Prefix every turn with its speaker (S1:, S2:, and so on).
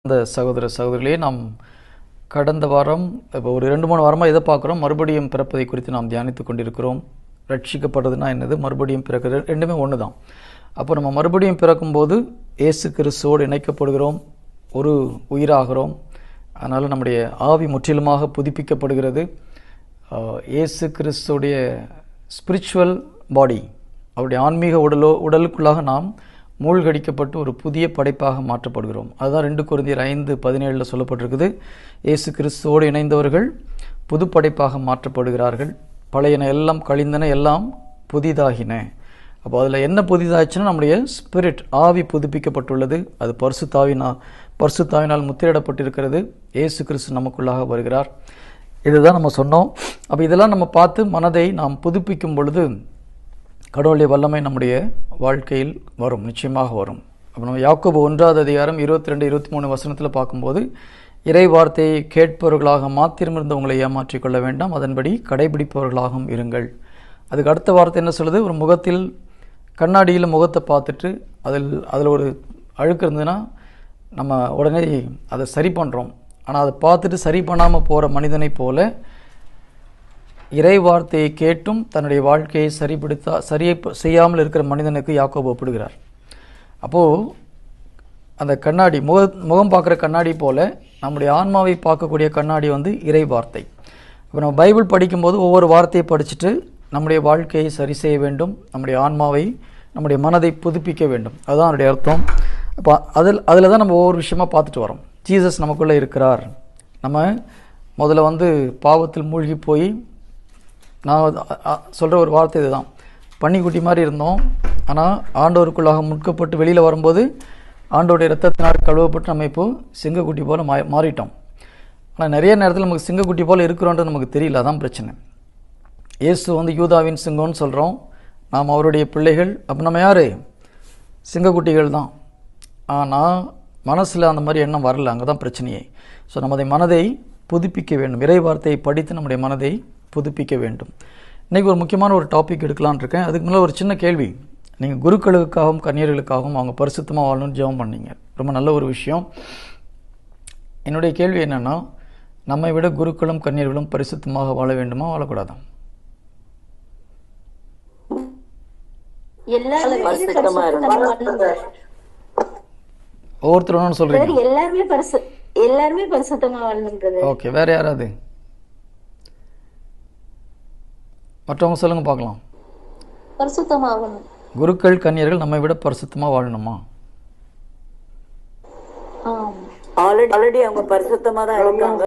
S1: அந்த சகோதர சகோதரிகளே, நாம் கடந்த வாரம் இப்போ ஒரு 2-3 வாரமாக இதை பார்க்குறோம். மறுபடியும் பிறப்பதை குறித்து நாம் தியானித்து கொண்டிருக்கிறோம். ரட்சிக்கப்படுறதுனா என்னது, மறுபடியும் பிறக்கிறது, ரெண்டுமே ஒன்று தான். அப்போ நம்ம மறுபடியும் பிறக்கும்போது இயேசு கிறிஸ்துவோடு இணைக்கப்படுகிறோம், ஒரு உயிராகிறோம். அதனால் நம்முடைய ஆவி முற்றிலுமாக புதுப்பிக்கப்படுகிறது. இயேசு கிறிஸ்துடைய ஸ்பிரிச்சுவல் பாடி, அவருடைய ஆன்மீக உடலுக்குள்ளாக நாம் மூழ்கடிக்கப்பட்டு ஒரு புதிய படைப்பாக மாற்றப்படுகிறோம். அதுதான் 2 கொரிந்தியர் 5:17 சொல்லப்பட்டிருக்குது. இயேசு கிறிஸ்துவோடு இணைந்தவர்கள் புது படைப்பாக மாற்றப்படுகிறார்கள். பழையன எல்லாம் கழிந்தன, எல்லாம் புதிதாகின. அப்போ அதில் என்ன புதிதாச்சுன்னா, நம்முடைய ஸ்பிரிட், ஆவி புதுப்பிக்கப்பட்டுள்ளது. அது பரிசுத்தாவினால் முத்திரையிடப்பட்டிருக்கிறது. இயேசு கிறிஸ்து நமக்குள்ளாக வருகிறார். இதுதான் நம்ம சொன்னோம். அப்போ இதெல்லாம் நம்ம பார்த்து மனதை நாம் புதுப்பிக்கும் பொழுது கடவுளுடைய வல்லமை நம்முடைய வாழ்க்கையில் வரும், நிச்சயமாக வரும். அப்போ நம்ம யாக்கோபு 1:22-23 பார்க்கும்போது, இறை வார்த்தையை கேட்பவர்களாக மாத்திரமிருந்து உங்களை ஏமாற்றிக் கொள்ள வேண்டாம், அதன்படி கடைபிடிப்பவர்களாகவும் இருங்கள். அதுக்கு அடுத்த வார்த்தை என்ன சொல்லுது, ஒரு முகத்தில் கண்ணாடியில் முகத்தை பார்த்துட்டு அதில் ஒரு அழுக்கு இருந்ததுன்னா நம்ம உடனே அதை சரி பண்ணுறோம். ஆனால் அதை பார்த்துட்டு சரி பண்ணாமல் போகிற மனிதனை போல இறை வார்த்தையை கேட்டும் தன்னுடைய வாழ்க்கையை சரியை செய்யாமல் இருக்கிற மனிதனுக்கு யாக்கோபு ஒப்பிடுகிறார். அப்போது அந்த கண்ணாடி, முகம் பார்க்குற கண்ணாடி போல் நம்முடைய ஆன்மாவை பார்க்கக்கூடிய கண்ணாடி இறை வார்த்தை. இப்போ நம்ம பைபிள் படிக்கும்போது ஒவ்வொரு வார்த்தையை படிச்சுட்டு நம்முடைய வாழ்க்கையை சரி செய்ய வேண்டும், நம்முடைய ஆன்மாவை, நம்முடைய மனதை புதுப்பிக்க வேண்டும். அதுதான் அதனுடைய அர்த்தம். அப்போ அதில் தான் நம்ம ஒவ்வொரு விஷயமா பார்த்துட்டு வரோம். ஜீசஸ் நமக்குள்ளே இருக்கிறார். நம்ம முதல்ல பாவத்தில் மூழ்கி போய், நான் சொல்கிற ஒரு வார்த்தை இதுதான், பன்னிக்குட்டி மாதிரி இருந்தோம். ஆனால் ஆண்டவருக்குள்ளாக முட்கப்பட்டு வெளியில் வரும்போது ஆண்டோடைய இரத்தத்தினால் கழுவப்பட்டு நம்ம இப்போது சிங்கக்குட்டி போல் மாறிட்டோம். ஆனால் நிறைய நேரத்தில் நமக்கு சிங்கக்குட்டி போல் இருக்கிறோன்றது நமக்கு தெரியல. அதான் பிரச்சனை. இயேசு யூதாவின் சிங்கம்னு சொல்கிறோம், நாம் அவருடைய பிள்ளைகள். அப்போ நம்ம யார்? சிங்கக்குட்டிகள் தான். ஆனால் மனசில் அந்த மாதிரி எண்ணம் வரல. அங்கே தான் பிரச்சனையே. ஸோ நம்ம மனதை புதுப்பிக்க வேண்டும். இறை வார்த்தையை படித்து நம்முடைய மனதை புதுப்பிக்க வேண்டும். இன்றைக்கி ஒரு முக்கியமான ஒரு டாபிக் எடுக்கலான்னு இருக்கேன். அதுக்கு முன்னாடி ஒரு சின்ன கேள்வி. நீங்கள் குருக்களுக்காகவும் கன்னியர்களுக்காகவும் அவங்க பரிசுத்தமாக வாழணும்னு ஜெபம் பண்ணீங்க, ரொம்ப நல்ல ஒரு விஷயம். என்னுடைய கேள்வி என்னென்னா, நம்மை விட குருக்களும் கன்னியர்களும் பரிசுத்தமாக வாழ வேண்டுமா, வாழக்கூடாதா? ஒவ்வொருத்தரும் ஒன்று சொல்கிறீங்க.
S2: எல்லாருமே பரிசுத்தமா வாழணும்.
S1: ஓகே, வேற யாராவது? மற்றவங்க சொல்லுங்க பார்க்கலாம்.
S2: பரிசுத்தமாகணும்.
S1: குருக்கள் கன்னியர்கள் நம்மை விட பரிசுத்தமா வாழணுமா?
S3: ஆல்ரெடி அவங்க பரிசுத்தமா தான் இருக்காங்க.